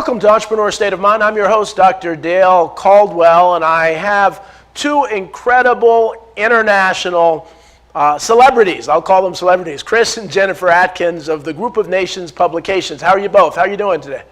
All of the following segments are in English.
welcome to Entrepreneur State of Mind. I'm your host, Dr. Dale Caldwell, and I have two incredible international celebrities. I'll call them celebrities, Chris and Jennifer Atkins of the Group of Nations Publications. How are you both? How are you doing today?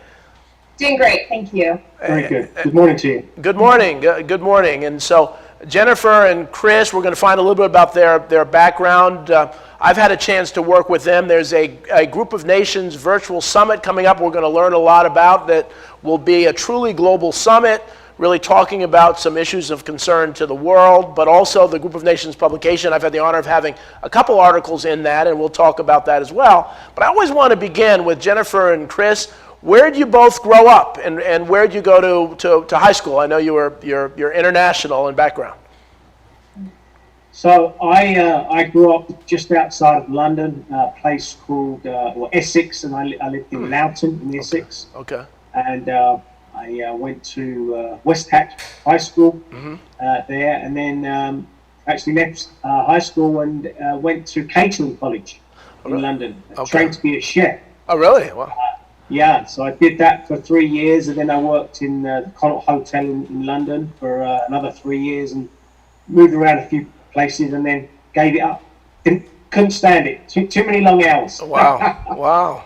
Doing great, thank you. Very good. Good morning to you. Good morning. Good morning. And so Jennifer and Chris, we're going to find a little bit about their background. I've had a chance to work with them. There's a Group of Nations virtual summit coming up we're going to learn a lot about that will be a truly global summit, really talking about some issues of concern to the world, but also the Group of Nations publication. I've had the honor of having a couple articles in that, and we'll talk about that as well. But I always want to begin with Jennifer and Chris. Where did you both grow up, and where did you go to high school? I know you're international in background. So I grew up just outside of London, a place called Essex, and I lived in Loughton in Essex. Okay. And I went to West Hatch High School there, and then actually left high school and went to catering college in London, trained to be a chef. Oh, really? Wow. Yeah, so I did that for 3 years, and then I worked in the Connaught Hotel in London for another 3 years, and moved around a few places, and then gave it up. Couldn't stand it. Too many long hours. Wow. Wow.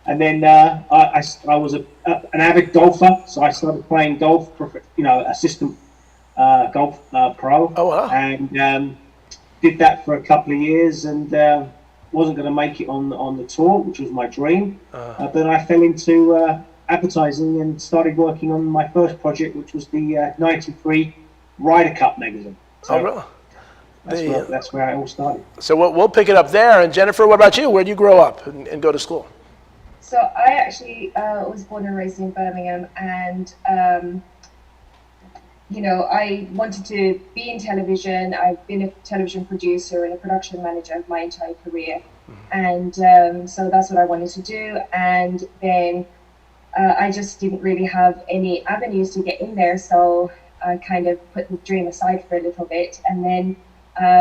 And then I was an avid golfer, so I started playing golf, assistant golf pro. Oh, wow. And did that for a couple of years, and wasn't going to make it on the tour, which was my dream. But I fell into advertising and started working on my first project, which was the '93 Ryder Cup magazine. So, oh, really? That's where it all started. So we'll pick it up there. And Jennifer, what about you? Where did you grow up and go to school? So I actually was born and raised in Birmingham, and I wanted to be in television. I've been a television producer and a production manager my entire career, and so that's what I wanted to do. And then I just didn't really have any avenues to get in there, so I kind of put the dream aside for a little bit, and then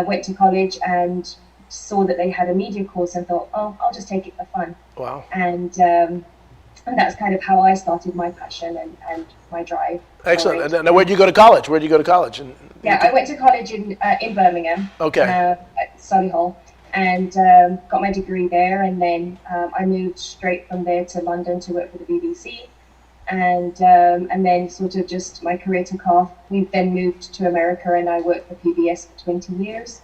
went to college and saw that they had a media course and thought, oh, I'll just take it for fun. Wow. And that's kind of how I started my passion and my drive. Excellent. And now, where did you go to college? Yeah, I went to college in Birmingham. Okay. At Solihull, and got my degree there, and then I moved straight from there to London to work for the BBC. And then sort of just my career took off. We then moved to America, and I worked for PBS for 20 years,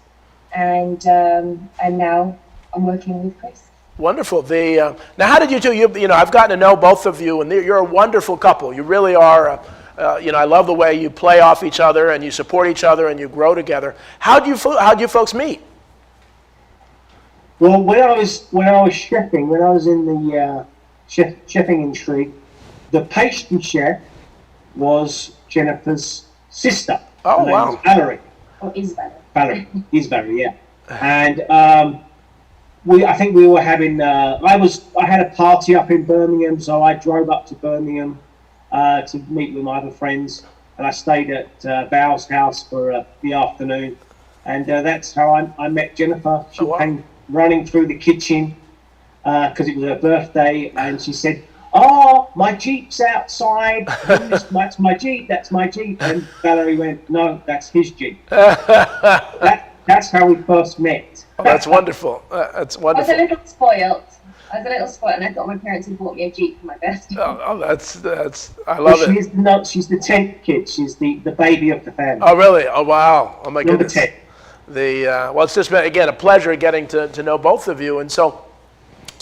and now I'm working with Chris. Wonderful. Now, how did you two? I've gotten to know both of you, and you're a wonderful couple. You really are. I love the way you play off each other, and you support each other, and you grow together. How do you folks meet? Well, when I was chefing, when I was in the chefing industry, the pastry chef was Jennifer's sister. Oh, wow. Valerie. Oh, is Valerie. Valerie, yeah. And I think we were having. I had a party up in Birmingham, so I drove up to Birmingham to meet with my other friends, and I stayed at Val's house for the afternoon, and that's how I met Jennifer. She came running through the kitchen because it was her birthday, and she said, "Oh, my Jeep's outside. That's my Jeep. That's my Jeep." And Valerie went, "No, that's his Jeep." That's how we first met. Oh, that's wonderful. That's wonderful. I was a little spoiled, and I thought my parents had bought me a Jeep for my birthday. Oh, that's. I love it. She's the 10th kid. She's the baby of the family. Oh, really? Oh, wow. Oh, my goodness. Number 10. Well, it's just been, again, a pleasure getting to know both of you. And so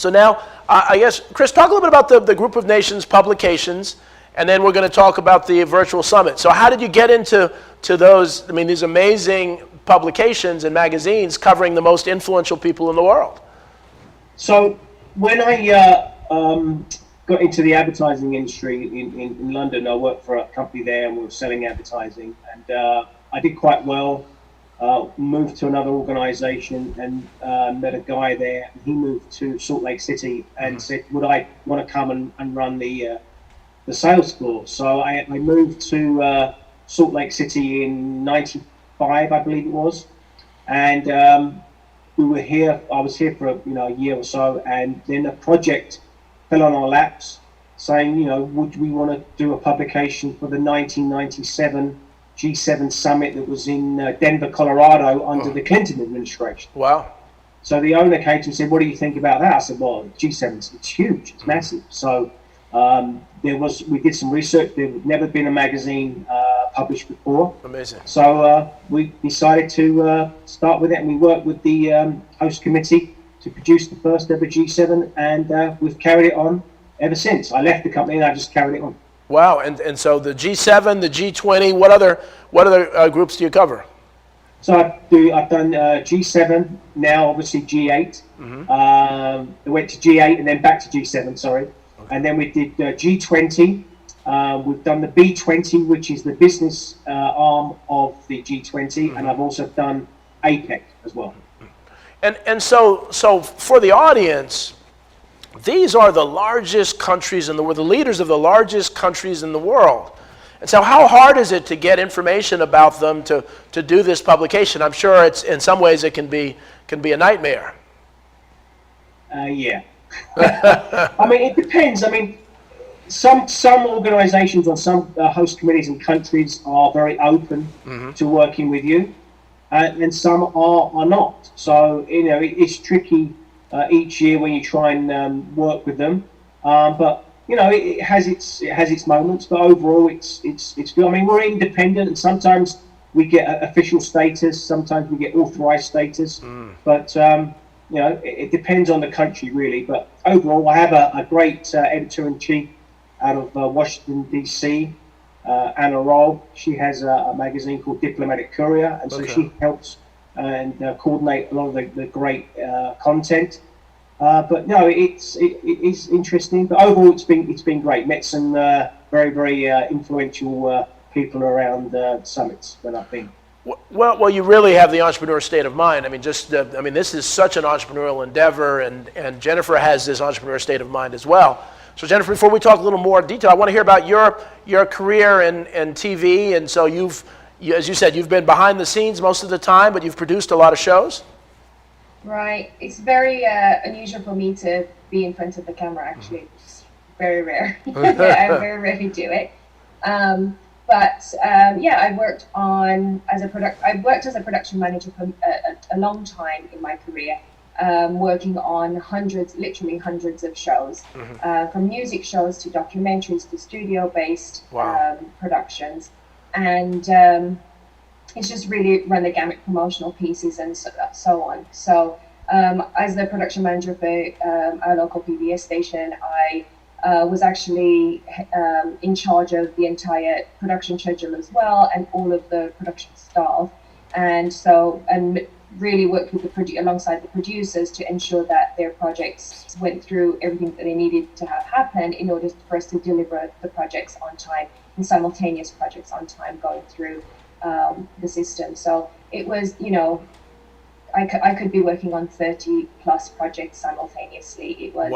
now, I guess, Chris, talk a little bit about the Group of Nations publications, and then we're going to talk about the virtual summit. So how did you get into those, these amazing publications and magazines covering the most influential people in the world? So when I got into the advertising industry in London, I worked for a company there, and we were selling advertising, and I did quite well. Moved to another organization and met a guy there. He moved to Salt Lake City and said, would I want to come and run the sales floor? So I moved to Salt Lake City in '95, I believe it was, and we were here. I was here for a year or so, and then a project fell on our laps, saying, would we want to do a publication for the 1997 G7 summit that was in Denver, Colorado under the Clinton administration. Wow. So the owner came to me and said, what do you think about that? I said, well, G7, it's huge, it's massive. So we did some research. There had never been a magazine published before. Amazing. So we decided to start with it, and we worked with the host committee to produce the first ever G7, and we've carried it on ever since. I left the company and I just carried it on. Wow, and so the G7, the G20, what other groups do you cover? So I've done G7, now obviously G8. I went to G8 and then back to G7, sorry. Okay. And then we did G20. We've done the B20, which is the business arm of the G20, and I've also done APEC as well. And so for the audience, these are the largest countries in the world, the leaders of the largest countries in the world. And so how hard is it to get information about them to do this publication? I'm sure it's, in some ways it can be a nightmare. Yeah. I mean, it depends. I mean, some organizations or some host committees and countries are very open to working with you, and some are not. So, it's tricky each year when you try and work with them. But it has its moments, but overall it's good. I mean, we're independent, and sometimes we get official status, sometimes we get authorized status, but it depends on the country really. But overall, I have a great editor-in-chief out of Washington DC, Anna Roll. She has a magazine called Diplomatic Courier, and so she helps and coordinate a lot of the great content. But no, it is interesting. But overall, it's been great. Met some very, very influential people around summits when I've been. Well, you really have the entrepreneur state of mind. I mean, this is such an entrepreneurial endeavor, and Jennifer has this entrepreneur state of mind as well. So, Jennifer, before we talk a little more detail, I want to hear about your career in TV. And so, as you said, you've been behind the scenes most of the time, but you've produced a lot of shows. Right. It's very unusual for me to be in front of the camera, actually. It's very rare. I very rarely do it. I worked as a production manager for a long time in my career, working on literally hundreds of shows, from music shows to documentaries to studio-based productions. And it's just really run the gamut, promotional pieces and so on. So as the production manager for our local PBS station, I was actually in charge of the entire production schedule as well, and all of the production staff, and really worked with alongside the producers to ensure that their projects went through everything that they needed to have happen in order for us to deliver the projects on time, and simultaneous projects on time going through the system. So it was, I could be working on 30 plus projects simultaneously. It was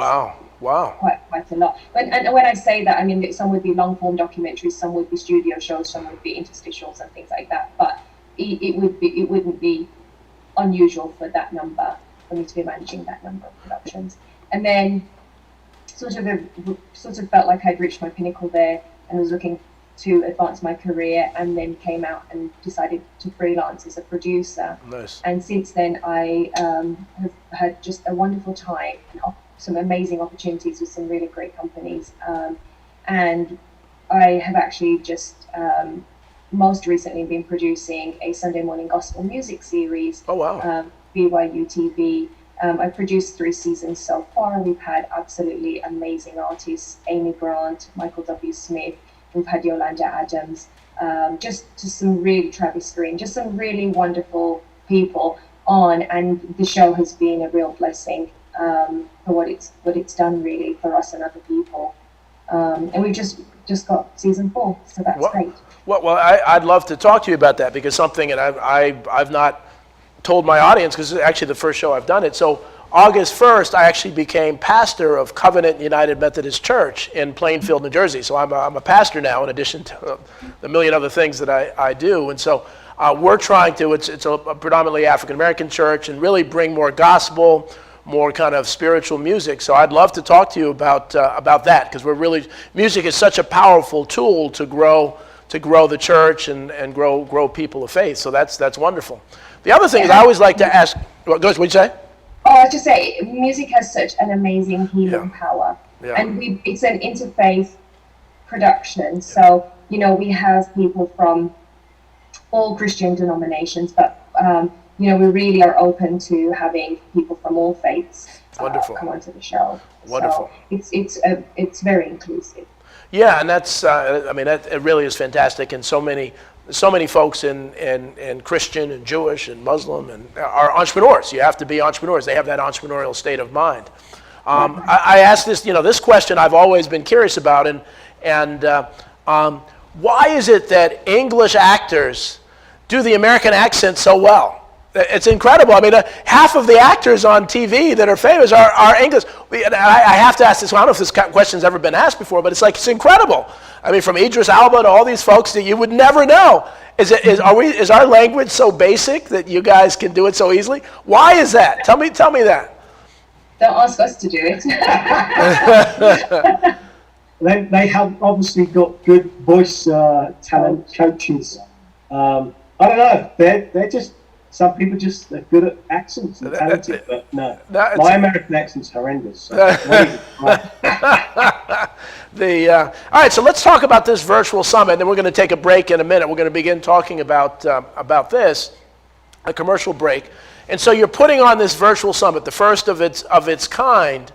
quite a lot. And when I say that, I mean some would be long form documentaries, some would be studio shows, some would be interstitials and things like that. But it wouldn't be unusual for me to be managing that number of productions. And then sort of felt like I'd reached my pinnacle there and was looking to advance my career, and then came out and decided to freelance as a producer. Nice. And since then I have had just a wonderful time and some amazing opportunities with some really great companies, and I have actually just most recently been producing a Sunday morning gospel music series. Oh wow. BYU TV. I've produced 3 seasons so far. We've had absolutely amazing artists: Amy Grant, Michael W. Smith. We've had Yolanda Adams, just some really Travis Green, just some really wonderful people on, and the show has been a real blessing for what it's done really for us and other people. And we've just got season 4, so that's great. Well, I'd love to talk to you about that, because something, and I've not told my audience, because it's actually the first show I've done it. So August 1st, I actually became pastor of Covenant United Methodist Church in Plainfield, New Jersey. So I'm a pastor now, in addition to the million other things that I do. And so we're trying to, it's a predominantly African-American church, and really bring more gospel, more kind of spiritual music. So I'd love to talk to you about that, because music is such a powerful tool to grow the church and grow people of faith. So that's wonderful. The other thing is I always like to ask. What did you say? Oh, I was just saying, music has such an amazing healing power, and it's an interfaith production. So we have people from all Christian denominations, but we really are open to having people from all faiths Wonderful. Come onto the show. Wonderful. So it's very inclusive. Yeah, and that's it really is fantastic, and so many folks in Christian and Jewish and Muslim and are entrepreneurs. You have to be entrepreneurs. They have that entrepreneurial state of mind. I asked this question I've always been curious about, and why is it that English actors do the American accent so well? It's incredible. I mean, half of the actors on TV that are famous are English. I have to ask this. I don't know if this question's ever been asked before, but it's incredible. I mean, from Idris Elba to all these folks that you would never know. Is our language so basic that you guys can do it so easily? Why is that? Tell me that. Don't ask us to do it. They have obviously got good voice talent coaches. I don't know. They're just. Some people just are good at accents and talented, but no. My American accent's horrendous. So all right, so let's talk about this virtual summit, and then we're going to take a break in a minute. We're going to begin talking about this, a commercial break. And so you're putting on this virtual summit, the first of its kind.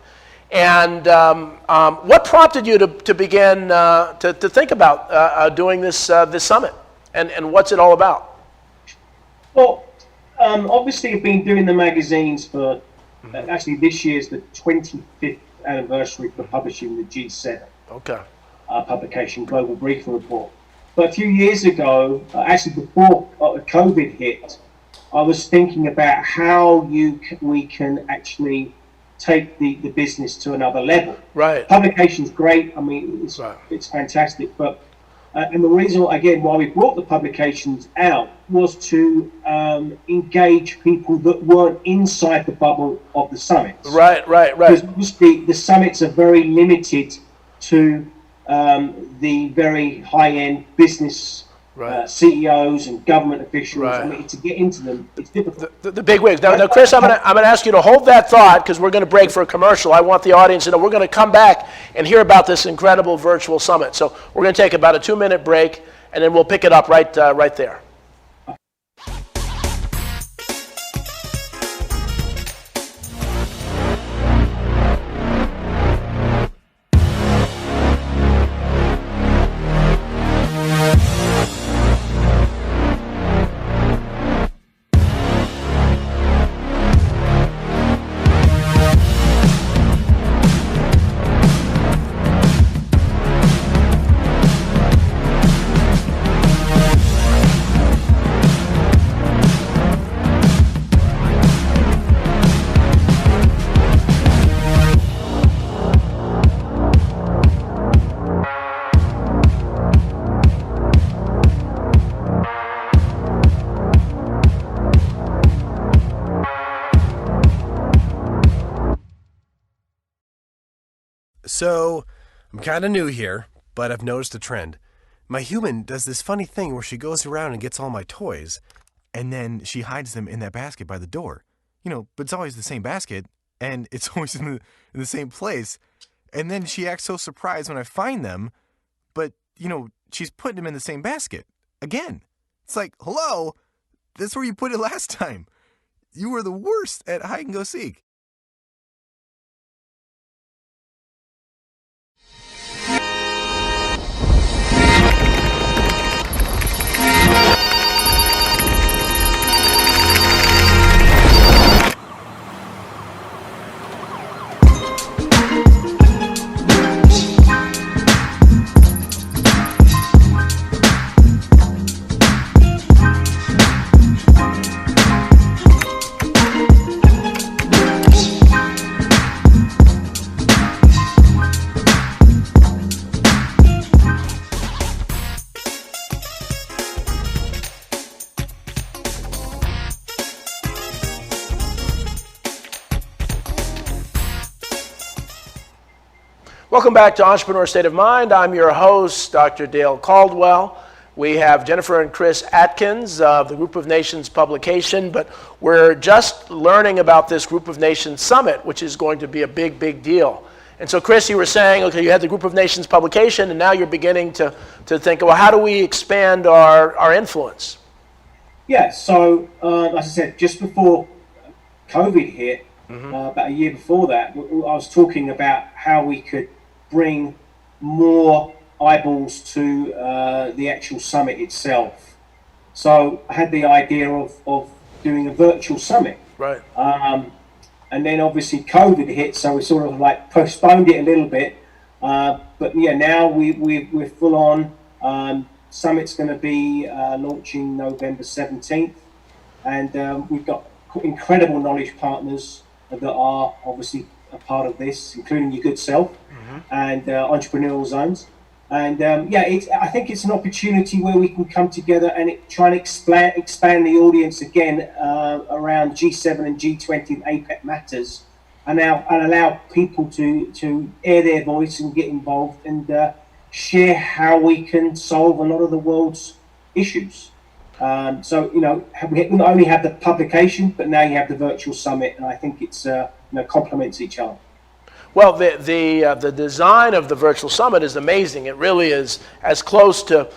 And what prompted you to begin to think about doing this summit, and what's it all about? Well. Obviously, I've been doing the magazines for, actually this year's the 25th anniversary for publishing the G7 publication, Global Briefing Report. But a few years ago, actually before COVID hit, I was thinking about how we can actually take the business to another level. Right. Publication's great. I mean, it's fantastic, but and the reason, again, why we brought the publications out was to engage people that weren't inside the bubble of the summits. Right. Because obviously the summits are very limited to the very high-end business CEOs and government officials. Right. I mean, to get into them, it's difficult. The big wigs. Now, Chris, I'm going to ask you to hold that thought, because we're going to break for a commercial. I want the audience to know we're going to come back and hear about this incredible virtual summit. So we're going to take about a 2-minute break, and then we'll pick it up right there. So, I'm kind of new here, but I've noticed a trend. My human does this funny thing where she goes around and gets all my toys, and then she hides them in that basket by the door. But it's always the same basket, and it's always in the same place. And then she acts so surprised when I find them, but, she's putting them in the same basket. Again. It's like, hello? That's where you put it last time. You were the worst at hide and go seek. Welcome back to Entrepreneur State of Mind. I'm your host, Dr. Dale Caldwell. We have Jennifer and Chris Atkins of the Group of Nations publication, but we're just learning about this Group of Nations Summit, which is going to be a big, big deal. And so, Chris, you were saying, okay, you had the Group of Nations publication, and now you're beginning to think, well, how do we expand our influence? Yeah, so as I said, just before COVID hit, about a year before that, I was talking about how we could bring more eyeballs to the actual summit itself. So I had the idea of doing a virtual summit. Right. And then obviously COVID hit, so we sort of like postponed it a little bit. But yeah, now we're full on. Summit's going to be launching November 17th. And we've got incredible knowledge partners that are obviously a part of this, including your good self and entrepreneurial zones. And I think it's an opportunity where we can come together and try and expand the audience again around G7 and G20 and APEC matters, and allow people to air their voice and get involved and share how we can solve a lot of the world's issues. So we not only have the publication, but now you have the virtual summit, and I think it's complements each other. Well, the design of the virtual summit is amazing. It really is as close to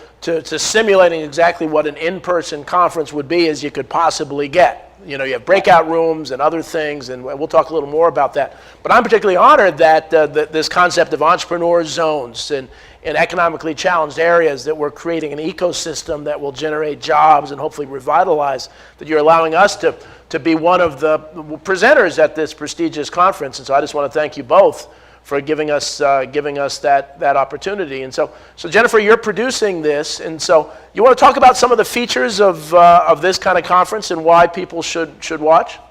simulating exactly what an in-person conference would be as you could possibly get. You have breakout rooms and other things, and we'll talk a little more about that. But I'm particularly honored that this concept of entrepreneur zones in economically challenged areas, that we're creating an ecosystem that will generate jobs and hopefully revitalize, that you're allowing us to be one of the presenters at this prestigious conference. And so I just want to thank you both for giving us that opportunity. And so Jennifer, you're producing this, and so you want to talk about some of the features of this kind of conference and why people should watch? At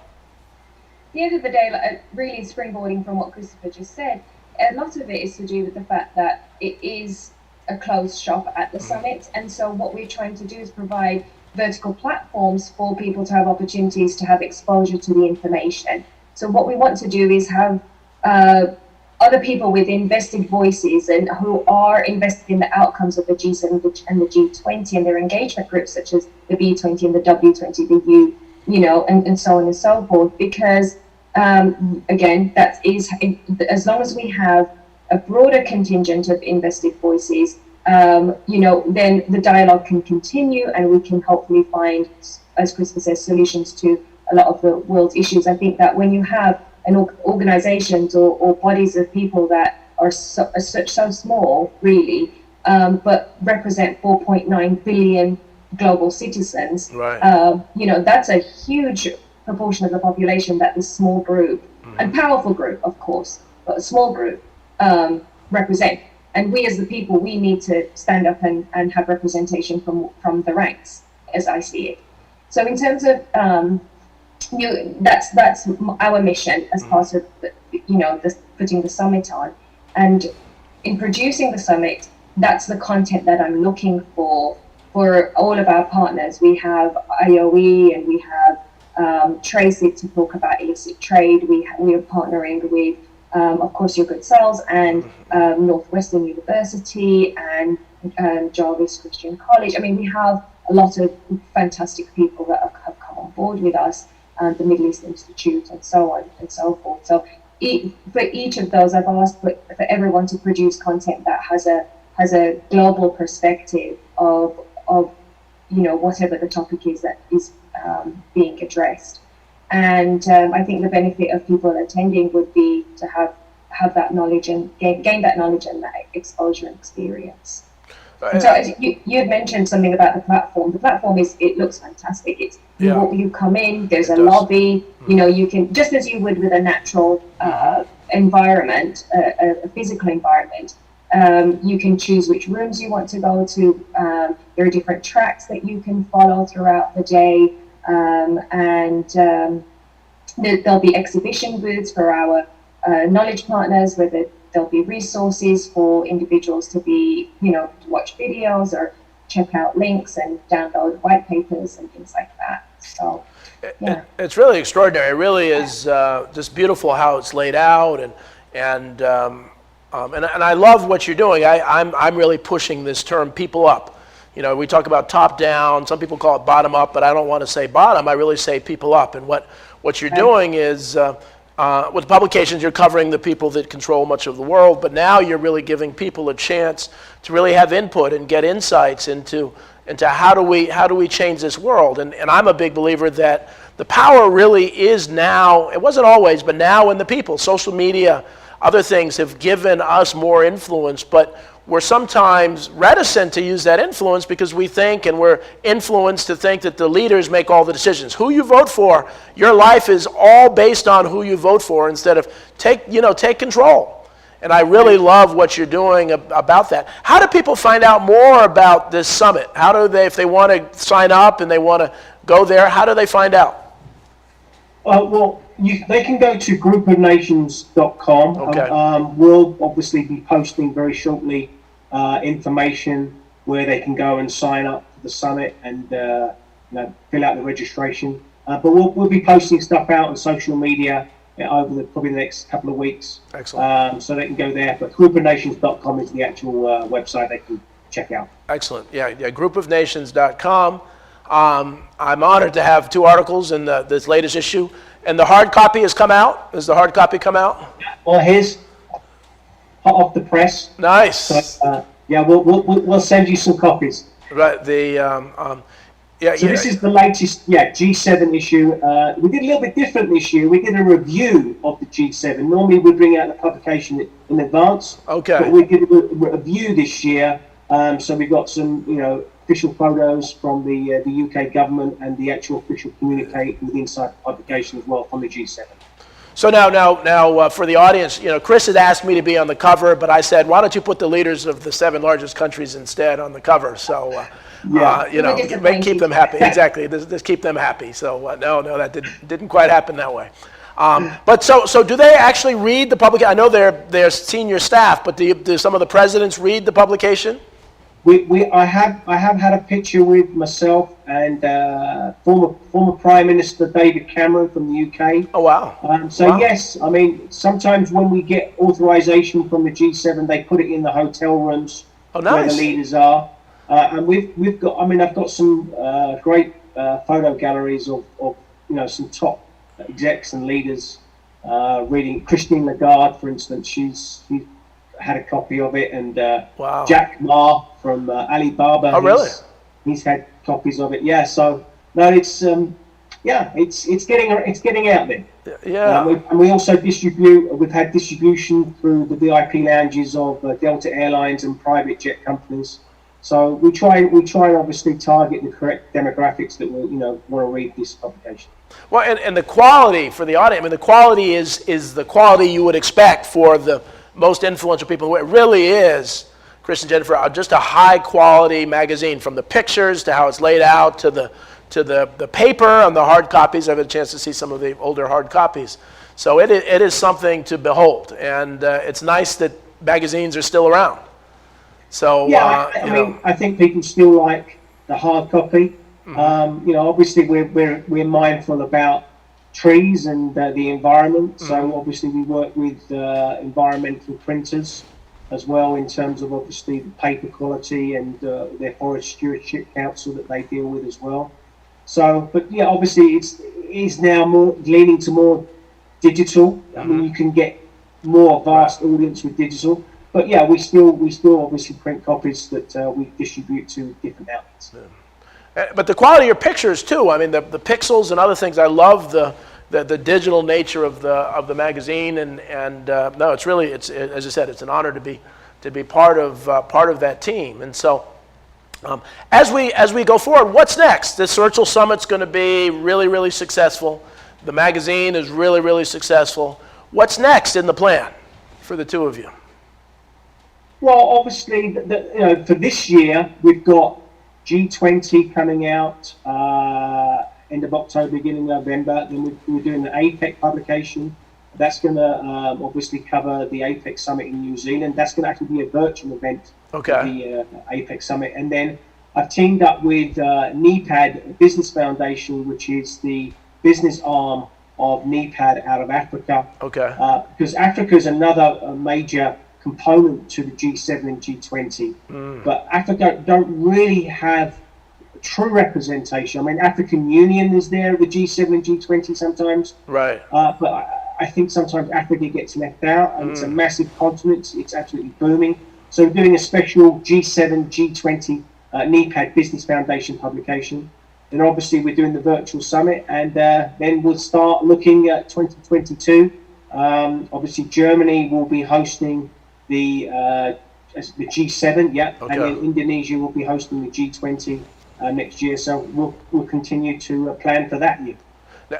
the end of the day, really springboarding from what Christopher just said, a lot of it is to do with the fact that it is a closed shop at the summit, and so what we're trying to do is provide vertical platforms for people to have opportunities to have exposure to the information. So what we want to do is have other people with invested voices and who are invested in the outcomes of the G7 and the G20 and their engagement groups, such as the B20 and the W20, the U, and so on and so forth. Because again, that is, as long as we have a broader contingent of invested voices, then the dialogue can continue, and we can hopefully find, as Christopher says, solutions to a lot of the world's issues. I think that when you have organizations or bodies of people that are so small, really, but represent 4.9 billion global citizens, right. That's a huge proportion of the population that this small group, and powerful group, of course, but a small group represent. And we as the people, we need to stand up and have representation from the ranks, as I see it. So in terms of that's our mission as part of putting the summit on, and in producing the summit, that's the content that I'm looking for all of our partners. We have IOE and we have Tracy to talk about illicit trade. We are partnering with of course your good selves and Northwestern University and Jarvis Christian College. I mean, we have a lot of fantastic people that have come on board with us, the Middle East Institute, and so on and so forth. So for each of those, I've asked for everyone to produce content that has a global perspective of whatever the topic is that is being addressed. And I think the benefit of people attending would be to have that knowledge and gain that knowledge and that exposure and experience. And so you had mentioned something about the platform. The platform it looks fantastic. You come in, there's a lobby, you can, just as you would with a natural environment, a physical environment, you can choose which rooms you want to go to. There are different tracks that you can follow throughout the day. And there'll be exhibition booths for our knowledge partners, where there'll be resources for individuals to be, to watch videos or check out links and download white papers and things like that. So, yeah. It's really extraordinary. It really is just beautiful how it's laid out, and And I love what you're doing. I'm really pushing this term "people up." You know, we talk about top down. Some people call it bottom up, but I don't want to say bottom. I really say people up. And what you're doing is, with publications, you're covering the people that control much of the world. But now you're really giving people a chance to really have input and get insights into how do we change this world. And I'm a big believer that the power really is now. It wasn't always, but now in the people. Social media, other things have given us more influence, but we're sometimes reticent to use that influence because we think, and we're influenced to think, that the leaders make all the decisions. Who you vote for, your life is all based on who you vote for, instead of take control. And I really love what you're doing about that. How do people find out more about this summit? How do they, if they want to sign up and they want to go there, how do they find out? They can go to groupofnations.com. Okay. We'll obviously be posting very shortly information where they can go and sign up for the summit and fill out the registration. But we'll be posting stuff out on social media over probably the next couple of weeks. Excellent. So they can go there. But groupofnations.com is the actual website they can check out. Excellent. Yeah, groupofnations.com. I'm honored to have 2 articles in this latest issue. And the hard copy has come out? Has the hard copy come out? Well, here's hot off the press. Nice. So, we'll send you some copies. Right. This is the latest, G7 issue. We did a little bit different this year. We did a review of the G7. Normally we bring out the publication in advance. Okay. But we did a review this year. So we got some, official photos from the UK government and the actual official communique with inside the publication as well from the G7. So now, for the audience, Chris had asked me to be on the cover, but I said, why don't you put the leaders of the 7 largest countries instead on the cover? So, keep them happy. Exactly, just keep them happy. So, no, that didn't quite happen that way. But so do they actually read the publication? I know they're senior staff, but do some of the presidents read the publication? I have had a picture with myself and former Prime Minister David Cameron from the UK. Oh wow! Wow. Yes, I mean sometimes when we get authorization from the G7, they put it in the hotel rooms where the leaders are, and we've got. I mean, I've got some great photo galleries of some top execs and leaders reading. Christine Lagarde, for instance, she's had a copy of it, and wow. Jack Ma from Alibaba. Oh, really? He's had copies of it. Yeah. So no, it's getting out there. Yeah. And we also distribute. We've had distribution through the VIP lounges of Delta Airlines and private jet companies. So we try and obviously target the correct demographics that will want to read this publication. Well, and the quality for the audience. I mean, the quality is the quality you would expect for the most influential people. It really is, Chris and Jennifer, just a high quality magazine, from the pictures to how it's laid out to the paper on the hard copies. I've had a chance to see some of the older hard copies. So it is something to behold, and it's nice that magazines are still around. So I think people still like the hard copy. Mm-hmm. Obviously we're mindful about trees and the environment. Mm-hmm. So obviously we work with environmental printers as well in terms of obviously the paper quality and their Forest Stewardship Council that they deal with as well. So, but yeah, obviously it is now more leaning to more digital. Mm-hmm. I mean, you can get more vast audience with digital. But yeah, we still obviously print copies that we distribute to different outlets. Yeah. But the quality of your pictures too. I mean, the pixels and other things. I love the digital nature of the magazine, and no, it's really as I said, it's an honor to be part of that team. And so, as we go forward, what's next? This virtual summit's going to be really, really successful. The magazine is really, really successful. What's next in the plan for the two of you? Well, obviously, for this year, we've got G20 coming out end of October, beginning of November. Then we're doing the APEC publication. That's going to obviously cover the APEC Summit in New Zealand. That's going to actually be a virtual event. Okay. The APEC Summit. And then I've teamed up with NEPAD Business Foundation, which is the business arm of NEPAD out of Africa. Okay. Because Africa is another major component to the G7 and G20. But Africa don't really have true representation. I mean, African Union is there at the G7 and G20 sometimes. Right. But I think sometimes Africa gets left out, and it's a massive continent. It's absolutely booming. So we're doing a special G7, G20 NEPAD Business Foundation publication. And obviously we're doing the virtual summit, and then we'll start looking at 2022. Obviously Germany will be hosting the G7, yeah, Okay. and then Indonesia will be hosting the G20 next year. So we'll continue to plan for that year.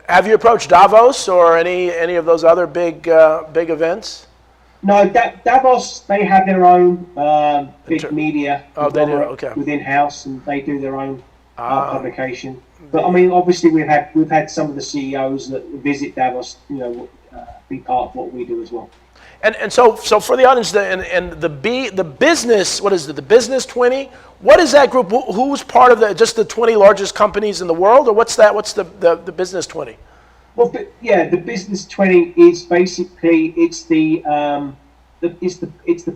Have you approached Davos or any of those other big events? No, Davos, they have their own big media they do? Okay. within house, and they do their own publication. But I mean, obviously, we've had some of the CEOs that visit Davos, be part of what we do as well. And so for the audience, the business, what is it? The Business 20. What is that group? Who's part of just the 20 largest companies in the world, or what's that? What's the Business 20? Well, yeah, the Business 20 is basically it's the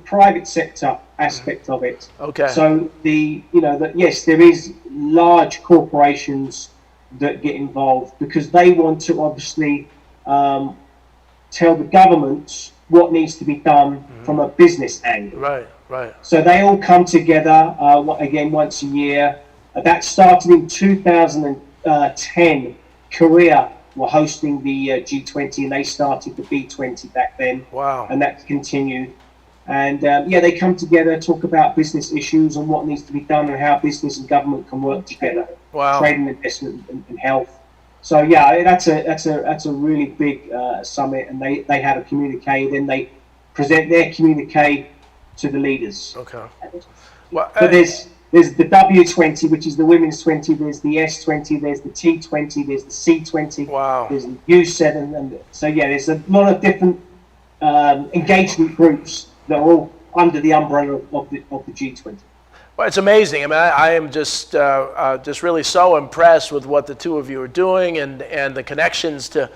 private sector aspect of it. Okay. So yes, there is large corporations that get involved because they want to obviously tell the governments what needs to be done from a business angle. Right. So they all come together again once a year. That started in 2010. Korea were hosting the G20, and they started the B20 back then. Wow. And that continued. And they come together, talk about business issues and what needs to be done and how business and government can work together. Wow. Trade and investment and health. So yeah, that's a really big summit, and they have a communique. Then they present their communique to the leaders. Okay. Well, So there's the W20, which is the women's 20. There's the S20. There's the T20. There's the C20. Wow. There's the U7, and so yeah, there's a lot of different engagement groups that are all under the umbrella of the G20. Well, it's amazing. I mean, I am just really so impressed with what the two of you are doing, and the connections to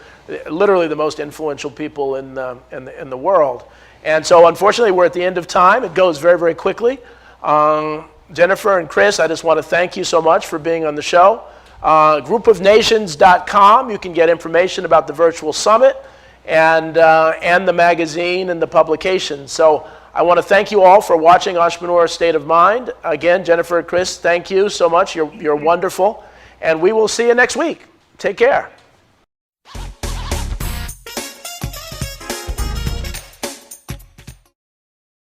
literally the most influential people in the world. And so, unfortunately, we're at the end of time. It goes very, very quickly. Jennifer and Chris, I just want to thank you so much for being on the show. Groupofnations.com, you can get information about the virtual summit and the magazine and the publication. So I want to thank you all for watching Entrepreneur State of Mind. Again, Jennifer and Chris, thank you so much. You're wonderful. And we will see you next week. Take care.